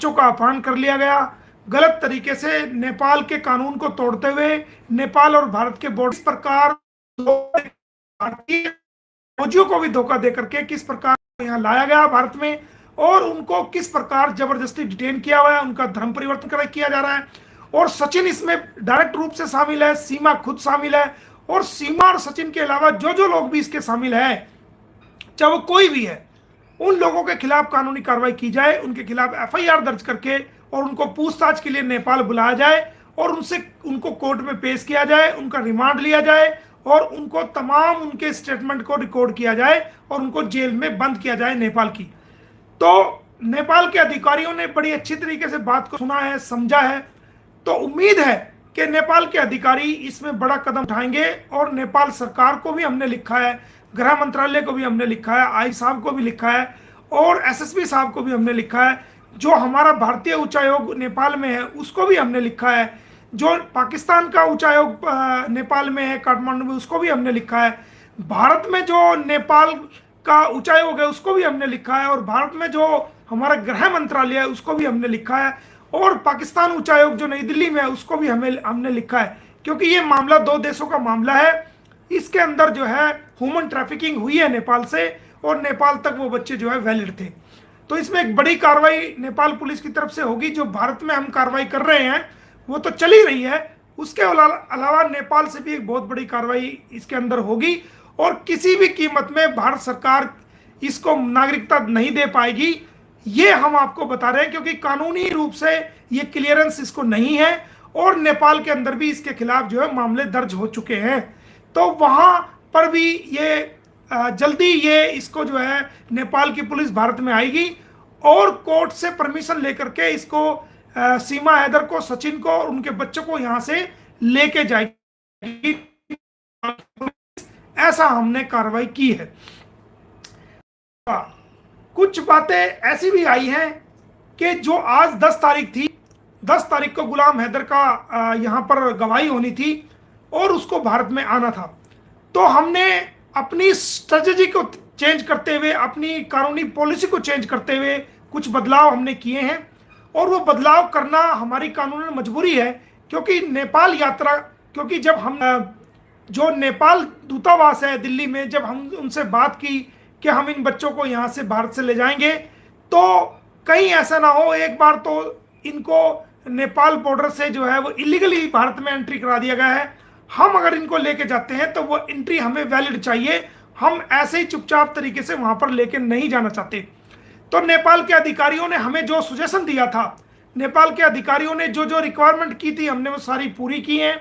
बच्चों का अपहरण कर लिया गया, गलत तरीके से नेपाल के कानून को तोड़ते हुए नेपाल और भारत के बॉर्डर, इस प्रकार भारतीय फौजियों को भी धोखा दे करके किस प्रकार यहाँ लाया गया भारत में, और उनको किस प्रकार जबरदस्ती डिटेन किया हुआ है, उनका धर्म परिवर्तन किया जा रहा है। और सचिन इसमें डायरेक्ट रूप से शामिल है, सीमा खुद शामिल है, और सीमा और सचिन के अलावा जो जो लोग भी इसके शामिल है, चाहे वो कोई भी है, उन लोगों के खिलाफ कानूनी कार्रवाई की जाए, उनके खिलाफ एफआईआर दर्ज करके और उनको पूछताछ के लिए नेपाल बुलाया जाए और उनको कोर्ट में पेश किया जाए, उनका रिमांड लिया जाए और उनको तमाम उनके स्टेटमेंट को रिकॉर्ड किया जाए और उनको जेल में बंद किया जाए नेपाल की। तो नेपाल के अधिकारियों ने बड़ी अच्छी तरीके से बात को सुना है, समझा है। तो उम्मीद है कि नेपाल के अधिकारी इसमें बड़ा कदम उठाएंगे, और नेपाल सरकार को भी हमने लिखा है, गृह मंत्रालय को भी हमने लिखा है, आई साहब को भी लिखा है, और एसएसपी साहब को भी हमने लिखा है, जो हमारा भारतीय उच्चायोग नेपाल में है उसको भी हमने लिखा है, जो पाकिस्तान का उच्चायोग नेपाल में है काठमांडू में उसको भी हमने लिखा है, भारत में जो नेपाल का उच्चायोग है उसको भी हमने लिखा है, और भारत में जो हमारा गृह मंत्रालय है उसको भी हमने लिखा है, और पाकिस्तान उच्चायोग जो नई दिल्ली में है उसको भी हमने लिखा है। क्योंकि ये मामला दो देशों का मामला है, इसके अंदर जो है ह्यूमन ट्रैफिकिंग हुई है नेपाल से, और नेपाल तक वो बच्चे जो है वैलिड थे। तो इसमें एक बड़ी कार्रवाई नेपाल पुलिस की तरफ से होगी। जो भारत में हम कार्रवाई कर रहे हैं वो तो चल ही रही है, उसके अलावा नेपाल से भी एक बहुत बड़ी कार्रवाई इसके अंदर होगी, और किसी भी कीमत में भारत सरकार इसको नागरिकता नहीं दे पाएगी, ये हम आपको बता रहे हैं, क्योंकि कानूनी रूप से ये क्लियरेंस इसको नहीं है, और नेपाल के अंदर भी इसके खिलाफ जो है मामले दर्ज हो चुके हैं। तो वहां पर भी ये जल्दी ये इसको जो है नेपाल की पुलिस भारत में आएगी और कोर्ट से परमिशन लेकर के इसको सीमा हैदर को, सचिन को और उनके बच्चों को यहां से लेके जाएगी। ऐसा हमने कार्रवाई की है। कुछ बातें ऐसी भी आई हैं कि जो आज 10 तारीख थी, 10 तारीख को गुलाम हैदर का यहां पर गवाही होनी थी और उसको भारत में आना था। तो हमने अपनी स्ट्रेटजी को चेंज करते हुए, अपनी कानूनी पॉलिसी को चेंज करते हुए कुछ बदलाव हमने किए हैं, और वो बदलाव करना हमारी कानूनी मजबूरी है। क्योंकि नेपाल यात्रा, क्योंकि जब हम जो नेपाल दूतावास है दिल्ली में, जब हम उनसे बात की कि हम इन बच्चों को यहाँ से भारत से ले जाएंगे, तो कहीं ऐसा ना हो एक बार तो इनको नेपाल बॉर्डर से जो है वो इलीगली भारत में एंट्री करा दिया गया है, हम अगर इनको लेके जाते हैं तो वो एंट्री हमें वैलिड चाहिए, हम ऐसे ही चुपचाप तरीके से वहां पर लेके नहीं जाना चाहते। तो नेपाल के अधिकारियों ने हमें जो सजेशन दिया था, नेपाल के अधिकारियों ने जो जो रिक्वायरमेंट की थी, हमने वो सारी पूरी की हैं,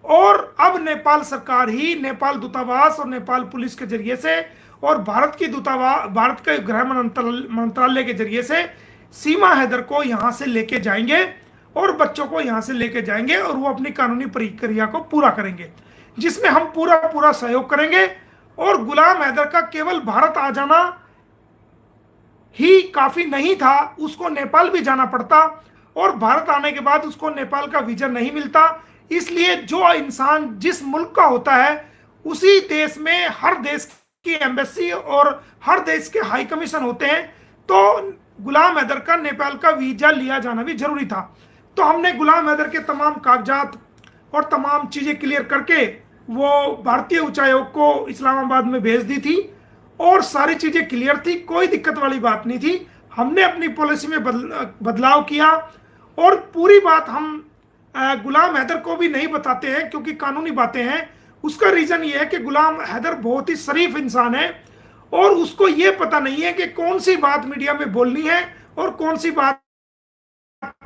और अब नेपाल सरकार ही नेपाल दूतावास और नेपाल पुलिस के जरिए से और भारत की दूतावास, भारत के गृह मंत्रालय के जरिए से सीमा हैदर को यहाँ से लेके जाएंगे और बच्चों को यहाँ से लेके जाएंगे, और वो अपनी कानूनी प्रक्रिया को पूरा करेंगे, जिसमें हम पूरा सहयोग करेंगे। और गुलाम हैदर का केवल भारत आ जाना ही काफी नहीं था, उसको नेपाल भी जाना पड़ता, और भारत आने के बाद उसको नेपाल का वीजा नहीं मिलता। इसलिए जो इंसान जिस मुल्क का होता है उसी देश में हर देश की एम्बेसी और हर देश के हाई कमीशन होते हैं, तो गुलाम हैदर का नेपाल का वीजा लिया जाना भी जरूरी था। तो हमने गुलाम हैदर के तमाम कागजात और तमाम चीजें क्लियर करके वो भारतीय उच्चायोग को इस्लामाबाद में भेज दी थी, और सारी चीजें क्लियर थी, कोई दिक्कत वाली बात नहीं थी। हमने अपनी पॉलिसी में बदलाव किया, और पूरी बात हम गुलाम हैदर को भी नहीं बताते हैं क्योंकि कानूनी बातें हैं। उसका रीजन ये है कि गुलाम हैदर बहुत ही शरीफ इंसान है, और उसको ये पता नहीं है कि कौन सी बात मीडिया में बोलनी है और कौन सी बात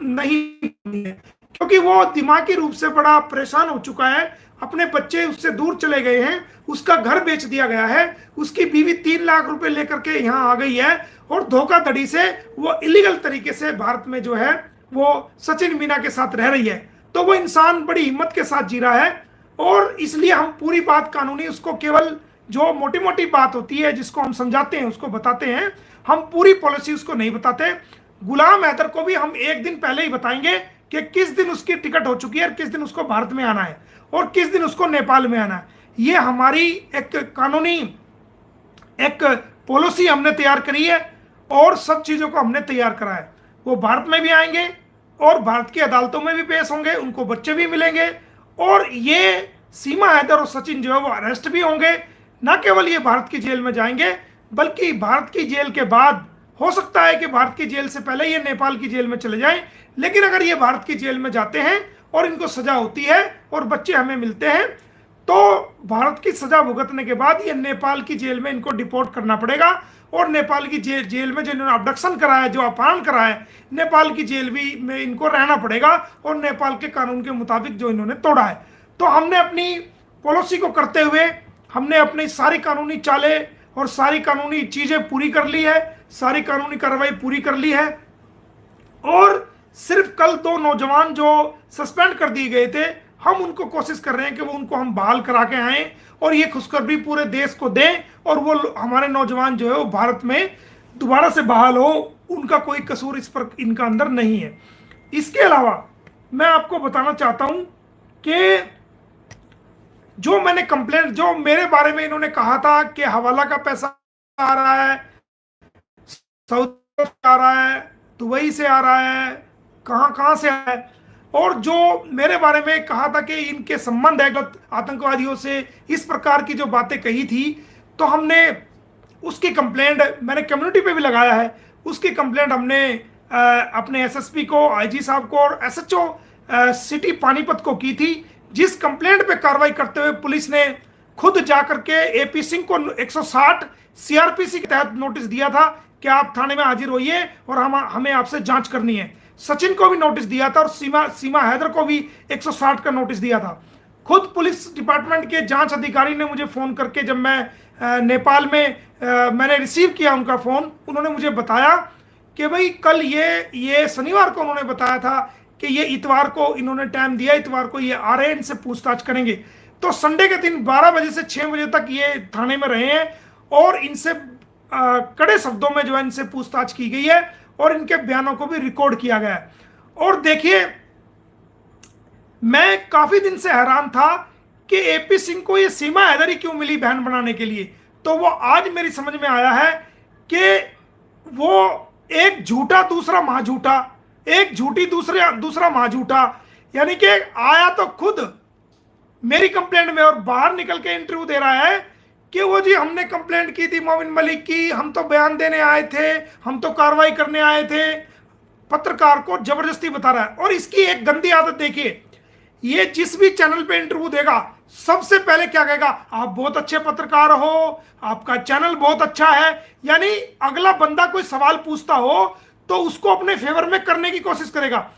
नहीं बोलनी है, क्योंकि वो दिमागी रूप से बड़ा परेशान हो चुका है। अपने बच्चे उससे दूर चले गए हैं, उसका घर बेच दिया गया है, उसकी बीवी 3 लाख रुपए लेकर के यहाँ आ गई है, और धोखाधड़ी से वो इलीगल तरीके से भारत में जो है वो सचिन मीना के साथ रह रही है। तो वो इंसान बड़ी हिम्मत के साथ जी रहा है, और इसलिए हम पूरी बात कानूनी, उसको केवल जो मोटी मोटी बात होती है जिसको हम समझाते हैं उसको बताते हैं, हम पूरी पॉलिसी उसको नहीं बताते। गुलाम हैदर को भी हम एक दिन पहले ही बताएंगे कि किस दिन उसकी टिकट हो चुकी है और किस दिन उसको भारत में आना है और किस दिन उसको नेपाल में आना है। ये हमारी एक कानूनी एक पॉलिसी हमने तैयार करी है, और सब चीज़ों को हमने तैयार करा है। वो भारत में भी आएंगे और भारत की अदालतों में भी पेश होंगे, उनको बच्चे भी मिलेंगे, और ये सीमा हैदर और सचिन जो है वो अरेस्ट भी होंगे। ना केवल ये भारत की जेल में जाएंगे, बल्कि भारत की जेल के बाद हो सकता है कि भारत की जेल से पहले ये नेपाल की जेल में चले जाएं। लेकिन अगर ये भारत की जेल में जाते हैं और इनको सजा होती है और बच्चे हमें मिलते हैं, तो भारत की सजा भुगतने के बाद ये नेपाल की जेल में इनको डिपोर्ट करना पड़ेगा, और नेपाल की जेल में जो इन्होंने अबडक्शन करा है, जो अपहरण करा है, नेपाल की जेल भी में इनको रहना पड़ेगा, और नेपाल के कानून के मुताबिक जो इन्होंने तोड़ा है। तो हमने अपनी पॉलिसी को करते हुए हमने अपनी सारी कानूनी चालें और सारी कानूनी चीजें पूरी कर ली है, सारी कानूनी कार्रवाई पूरी कर ली है। और सिर्फ कल 2 नौजवान जो सस्पेंड कर दिए गए थे, हम उनको कोशिश कर रहे हैं कि वो उनको हम बहाल करा के आए और ये खुशखबरी पूरे देश को दें, और वो हमारे नौजवान जो है वो भारत में दोबारा से बहाल हो। उनका कोई कसूर इस पर इनका अंदर नहीं है। इसके अलावा मैं आपको बताना चाहता हूं कि जो मैंने कंप्लेंट, जो मेरे बारे में इन्होंने कहा था कि हवाला का पैसा आ रहा है, सऊदी से आ रहा है, दुबई से आ रहा है, कहां कहां से आ रहा है, और जो मेरे बारे में कहा था कि इनके संबंध है गलत आतंकवादियों से, इस प्रकार की जो बातें कही थी, तो हमने उसकी कंप्लेंट मैंने कम्युनिटी पे भी लगाया है। उसकी कंप्लेंट हमने अपने एसएसपी को, आईजी साहब को और एसएचओ सिटी पानीपत को की थी, जिस कंप्लेंट पे कार्रवाई करते हुए पुलिस ने खुद जाकर के एपी सिंह को 160 सीआरपीसी के तहत नोटिस दिया था कि आप थाने में हाजिर होइए और हमें आपसे जांच करनी है। सचिन को भी नोटिस दिया था और सीमा हैदर को भी 160 का नोटिस दिया था। खुद पुलिस डिपार्टमेंट के जांच अधिकारी ने मुझे फोन करके, जब मैं नेपाल में मैंने रिसीव किया उनका फोन, उन्होंने मुझे बताया कि भाई कल ये शनिवार को उन्होंने बताया था कि ये इतवार को इन्होंने टाइम दिया, इतवार को ये आ रहे हैं, इनसे पूछताछ करेंगे। तो संडे के दिन 12 बजे से 6 बजे तक ये थाने में रहे हैं और इनसे कड़े शब्दों में जो है इनसे पूछताछ की गई है और इनके बयानों को भी रिकॉर्ड किया गया है। और देखिए, मैं काफी दिन से हैरान था कि एपी सिंह को ये सीमा हैदरी क्यों मिली बहन बनाने के लिए। तो वो आज मेरी समझ में आया है कि वो एक झूठा दूसरा महाझूठा, एक झूठी दूसरा महाझूठा, यानी कि आया तो खुद मेरी कंप्लेंट में और बाहर निकल के इंटरव्यू दे रहा है कि वो जी हमने कंप्लेंट की थी मोमिन मलिक की, हम तो बयान देने आए थे, हम तो कार्रवाई करने आए थे। पत्रकार को जबरदस्ती बता रहा है। और इसकी एक गंदी आदत देखिए, ये जिस भी चैनल पे इंटरव्यू देगा सबसे पहले क्या कहेगा, आप बहुत अच्छे पत्रकार हो, आपका चैनल बहुत अच्छा है। यानी अगला बंदा कोई सवाल पूछता हो तो उसको अपने फेवर में करने की कोशिश करेगा।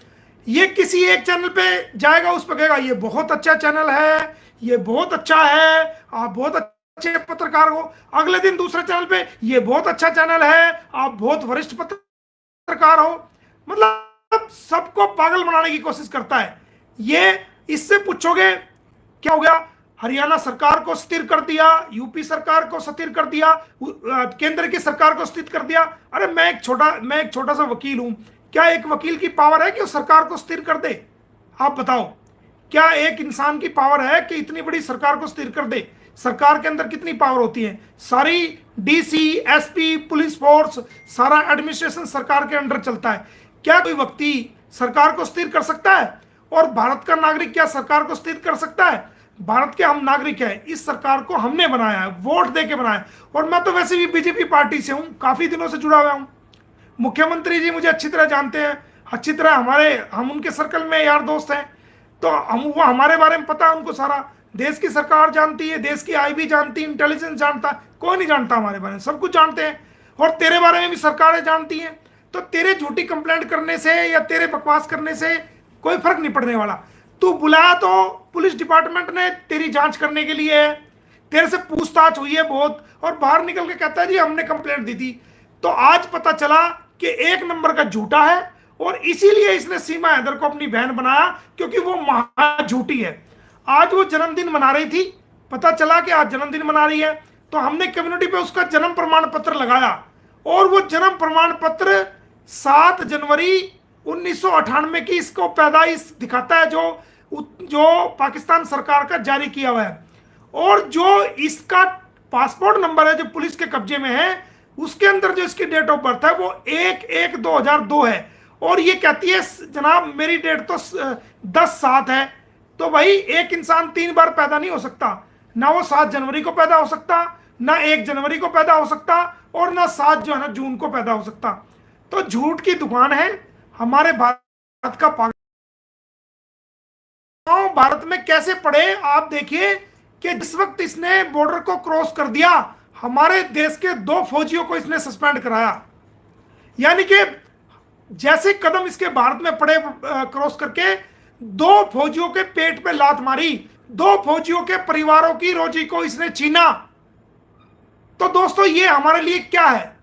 ये किसी एक चैनल पे जाएगा, उस पर कहेगा ये बहुत अच्छा चैनल है, ये बहुत अच्छा है, आप बहुत अच्छे पत्रकार हो। अगले दिन दूसरे चैनल पे ये बहुत अच्छा चैनल है, आप बहुत वरिष्ठ पत्रकार हो। मतलब सबको पागल बनाने की कोशिश करता है ये। इससे पूछोगे क्या हो गया, हरियाणा सरकार को स्थिर कर दिया, यूपी सरकार को स्थिर कर दिया, केंद्र की सरकार को स्थिर कर दिया। अरे मैं एक छोटा सा वकील हूं, क्या एक वकील की पावर है कि उस सरकार को स्थिर कर दे? आप बताओ, क्या एक इंसान की पावर है कि इतनी बड़ी सरकार को स्थिर कर दे? सरकार के अंदर कितनी पावर होती है? सारी डीसी, एसपी, पुलिस फोर्स, सारा एडमिनिस्ट्रेशन सरकार के अंडर चलता है। क्या कोई व्यक्ति सरकार को स्थिर कर सकता है? और भारत का नागरिक क्या सरकार को स्थिर कर सकता है? भारत के हम नागरिक हैं, इस सरकार को हमने बनाया है, वोट दे के बनाया है। और मैं तो वैसे भी बीजेपी पार्टी से हूं, काफी दिनों से जुड़ा हुआ हूं। मुख्यमंत्री जी मुझे अच्छी तरह जानते हैं, अच्छी तरह हम उनके सर्कल में यार दोस्त हैं, तो वो हमारे बारे में पता है उनको सारा। देश की सरकार जानती है, देश की आईबी जानती है, इंटेलिजेंस जानता है, कोई नहीं जानता हमारे बारे में, सब कुछ जानते हैं। और तेरे बारे में भी सरकारें जानती हैं। तो तेरे झूठी कंप्लेंट करने से या तेरे बकवास करने से कोई फर्क नहीं पड़ने वाला। तू बुलाया तो पुलिस डिपार्टमेंट ने तेरी जांच करने के लिए है, तेरे से पूछताछ हुई है बहुत, और बाहर निकल के कहता है जी हमने कंप्लेंट दी थी। तो आज पता चला कि एक नंबर का झूठा है, और इसीलिए इसने सीमा हैदर को अपनी बहन बनाया, क्योंकि वो महा झूठी है। आज वो जन्मदिन मना रही थी, पता चला कि आज जन्मदिन मना रही है, तो हमने कम्युनिटी पे उसका जन्म प्रमाण पत्र लगाया, और वो जन्म प्रमाण पत्र 7 जनवरी 1998 की इसको पैदाइश दिखाता है, जो पाकिस्तान सरकार का जारी किया हुआ है। और जो इसका पासपोर्ट नंबर है जो पुलिस के कब्जे में है, उसके अंदर जो इसकी डेट ऑफ बर्थ है वो 1/1/2002 है। और ये कहती है जनाब मेरी डेट तो 10/7 है। तो भाई एक इंसान 3 बार पैदा नहीं हो सकता, ना वो 7 जनवरी को पैदा हो सकता, ना 1 जनवरी को पैदा हो सकता, और ना 7 जो है ना जून को पैदा हो सकता। तो झूठ की दुकान है हमारे भारत का। भारत में कैसे पड़े आप देखिए कि जिस वक्त इसने बॉर्डर को क्रॉस कर दिया, हमारे देश के 2 फौजियों को इसने सस्पेंड कराया। यानी कि जैसे कदम इसके भारत में पड़े क्रॉस करके 2 फौजियों के पेट पे लात मारी, 2 फौजियों के परिवारों की रोजी को इसने छीना। तो दोस्तों ये हमारे लिए क्या है?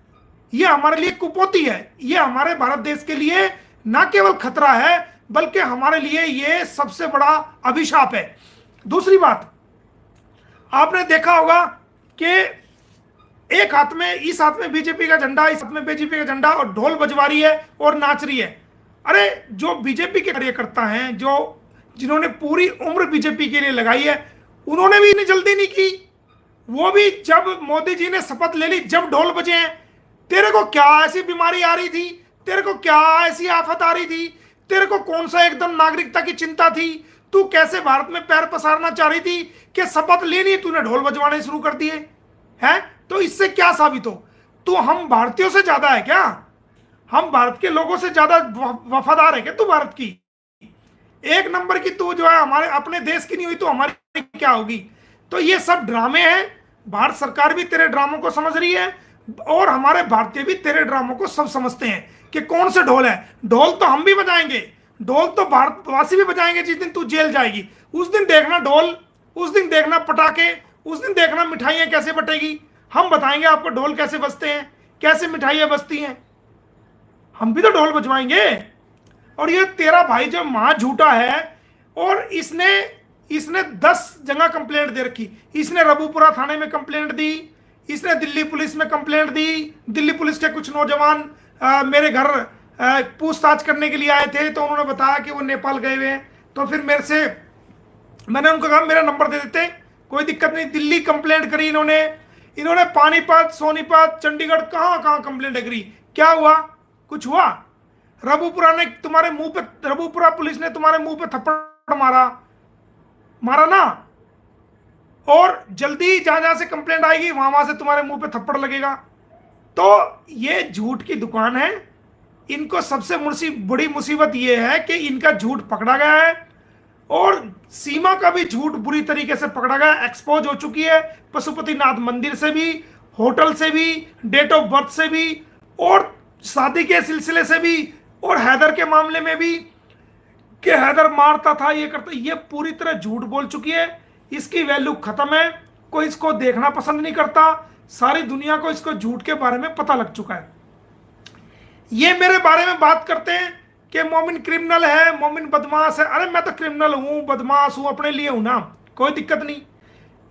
ये हमारे लिए कुपोती है। ये हमारे भारत देश के लिए ना केवल खतरा है बल्कि हमारे लिए ये सबसे बड़ा अभिशाप है। दूसरी बात, आपने देखा होगा कि एक हाथ में, इस हाथ में बीजेपी का झंडा, इस हाथ में बीजेपी का झंडा, और ढोल बजवा रही है और नाच रही है। अरे जो बीजेपी के कार्यकर्ता हैं, जो जिन्होंने पूरी उम्र बीजेपी के लिए लगाई है, उन्होंने भी इतनी जल्दी नहीं की। वो भी जब मोदी जी ने शपथ ले ली, जब ढोल बजे हैं, तेरे को क्या ऐसी बीमारी आ रही थी, तेरे को क्या ऐसी आफत आ रही थी, तेरे को कौन सा एकदम नागरिकता की चिंता थी, तू कैसे भारत में पैर पसारना चाह रही थी कि शपथ लेनी, तूने ढोल बजवाने शुरू कर दिए हैं। तो इससे क्या साबित हो? तू हम भारतीयों से ज्यादा है क्या? हम भारत के लोगों से ज्यादा वफादार है क्या तू भारत की? एक नंबर की तू जो है हमारे अपने देश की नहीं हुई तो हमारी क्या होगी? तो ये सब ड्रामे हैं। भारत सरकार भी तेरे ड्रामों को समझ रही है और हमारे भारतीय भी तेरे ड्रामों को सब समझते हैं कि कौन से ढोल है। ढोल तो हम भी बजाएंगे, ढोल तो भारतवासी भी बजाएंगे। जिस दिन तू जेल जाएगी उस दिन देखना ढोल, उस दिन देखना पटाखे, उस दिन देखना मिठाइयां कैसे बटेगी। हम बताएंगे आपको ढोल कैसे बजते हैं, कैसे मिठाइयां बजती हैं। हम भी तो ढोल बजवाएंगे। और ये तेरा भाई जो महा झूठा है, और इसने 10 जगह कंप्लेंट दे रखी। इसने रबूपुरा थाने में कंप्लेंट दी, इसने दिल्ली पुलिस में कंप्लेंट दी। दिल्ली पुलिस के कुछ नौजवान मेरे घर पूछताछ करने के लिए आए थे, तो उन्होंने बताया कि वो नेपाल गए हुए हैं। तो फिर मैंने उनको कहा मेरा नंबर दे देते, कोई दिक्कत नहीं। दिल्ली कंप्लेंट करी इन्होंने पानीपत, सोनीपत, चंडीगढ़, कहाँ कहाँ कंप्लेंट करी। क्या हुआ? कुछ हुआ? रबूपुरा पुलिस ने तुम्हारे मुंह पे थप्पड़ मारा ना। और जल्दी जहां से कंप्लेंट आएगी वहां से तुम्हारे मुंह पे थप्पड़ लगेगा। तो ये झूठ की दुकान है। इनको सबसे बड़ी मुसीबत ये है कि इनका झूठ पकड़ा गया है, और सीमा का भी झूठ बुरी तरीके से पकड़ा गया, एक्सपोज हो चुकी है। पशुपतिनाथ मंदिर से भी, होटल से भी, डेट ऑफ बर्थ से भी, और शादी के सिलसिले से भी, और हैदर के मामले में भी कि हैदर मारता था, ये करता, ये पूरी तरह झूठ बोल चुकी है। इसकी वैल्यू खत्म है, कोई इसको देखना पसंद नहीं करता। सारी दुनिया को इसको झूठ के बारे में पता लग चुका है। ये मेरे बारे में बात करते हैं कि मोमिन क्रिमिनल है, मोमिन बदमाश है। अरे मैं तो क्रिमिनल हूं, बदमाश हूं, अपने लिए हूं ना, कोई दिक्कत नहीं।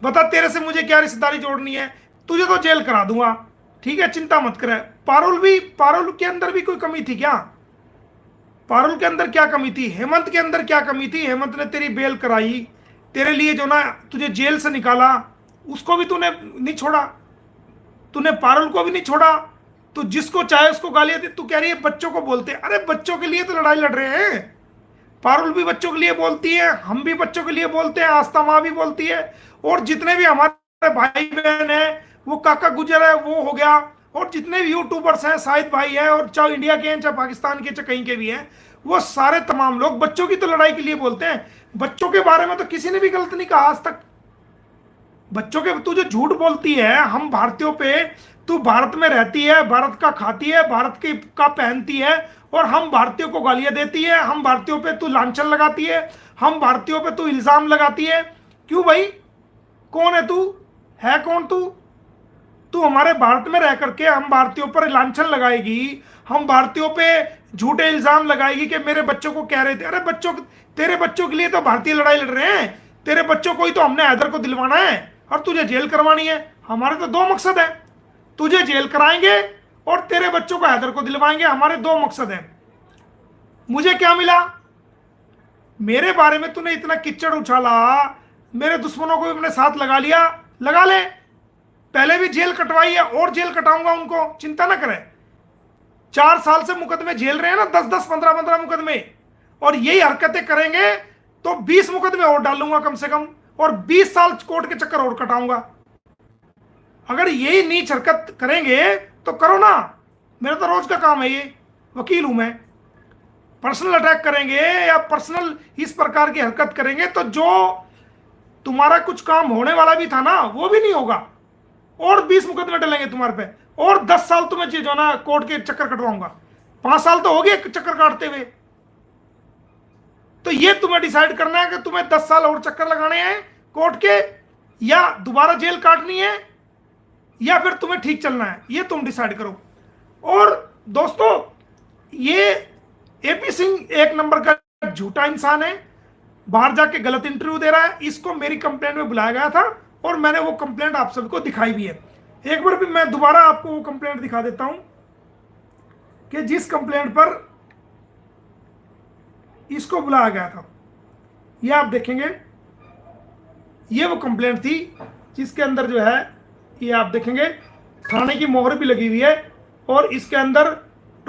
बता तेरे से मुझे क्या रिश्तेदारी जोड़नी है? तुझे तो जेल करा दूंगा, ठीक है, चिंता मत कर। पारुल के अंदर भी कोई कमी थी क्या? पारुल के अंदर क्या कमी थी? हेमंत के अंदर क्या कमी थी? हेमंत ने तेरी बेल कराई, तेरे लिए जो ना तुझे जेल से निकाला, उसको भी तूने नहीं छोड़ा। तूने पारुल को भी नहीं छोड़ा। तू जिसको चाहे उसको गालियां दे। तू कह रही है बच्चों को बोलते हैं। अरे बच्चों के लिए तो लड़ाई लड़ रहे हैं। पारुल भी बच्चों के लिए बोलती है, हम भी बच्चों के लिए बोलते हैं, आस्था माँ भी बोलती है, और जितने भी हमारे भाई बहन है, वो काका गुजर है वो हो गया, और जितने भी यूट्यूबर्स हैं, शाहिद भाई है, और चाहे इंडिया के हैं, चाहे पाकिस्तान के, चाहे कहीं के भी हैं, वो सारे तमाम लोग बच्चों की तो लड़ाई के लिए बोलते हैं। बच्चों के बारे में तो किसी ने भी गलत नहीं कहा आज तक। बच्चों के तू जो झूठ बोलती है हम भारतीयों पे, तू भारत में रहती है, भारत का खाती है, भारत के का पहनती है, और हम भारतीयों को गालियां देती है, हम भारतीयों पे तू लांछन लगाती है, हम भारतीयों पे तू इल्जाम लगाती है। क्यों भाई? कौन है तू? है कौन तू हमारे भारत में रह करके हम भारतीयों पर लांछन लगाएगी, हम भारतीयों पे झूठे इल्जाम लगाएगी कि मेरे बच्चों को कह रहे थे। अरे तेरे बच्चों के लिए तो भारतीय लड़ाई लड़ रहे हैं। तेरे बच्चों को ही तो हमने हैदर को दिलवाना है और तुझे जेल करवानी है। हमारे तो 2 मकसद है, तुझे जेल कराएंगे और तेरे बच्चों को हैदर को दिलवाएंगे। हमारे 2 मकसद हैं। मुझे क्या मिला? मेरे बारे में तूने इतना किच्चड़ उछाला, मेरे दुश्मनों को भी अपने साथ लगा लिया। लगा ले, पहले भी जेल कटवाई है और जेल कटाऊंगा उनको, चिंता ना करें। 4 साल से मुकदमे झेल रहे हैं ना, 10-10, 15-15 मुकदमे, और यही हरकतें करेंगे तो 20 मुकदमे और डालूंगा कम से कम, और 20 साल कोर्ट के चक्कर और कटाऊंगा। अगर यही नीच हरकत करेंगे तो करो ना, मेरा तो रोज का काम है ये, वकील हूं मैं। पर्सनल अटैक करेंगे या पर्सनल इस प्रकार की हरकत करेंगे तो जो तुम्हारा कुछ काम होने वाला भी था ना वो भी नहीं होगा, और 20 मुकदमे डलेंगे तुम्हारे पे, और 10 साल तुम्हें जो ना कोर्ट के चक्कर कटवाऊंगा। 5 साल तो हो गए चक्कर काटते हुए। तो ये तुम्हें डिसाइड करना है कि तुम्हें 10 साल और चक्कर लगाने हैं कोर्ट के, या दोबारा जेल काटनी है, या फिर तुम्हें ठीक चलना है, ये तुम डिसाइड करो। और दोस्तों, ये एपी सिंह एक नंबर का झूठा इंसान है, बाहर जाके गलत इंटरव्यू दे रहा है। इसको मेरी कंप्लेंट में बुलाया गया था और मैंने वो कंप्लेंट आप सबको दिखाई भी है। एक बार भी मैं दोबारा आपको वो कंप्लेंट दिखा देता हूं कि जिस कंप्लेंट पर इसको बुलाया गया था। ये आप देखेंगे, ये वो कंप्लेंट थी जिसके अंदर जो है, ये आप देखेंगे थाने की मोहर भी लगी हुई है, और इसके अंदर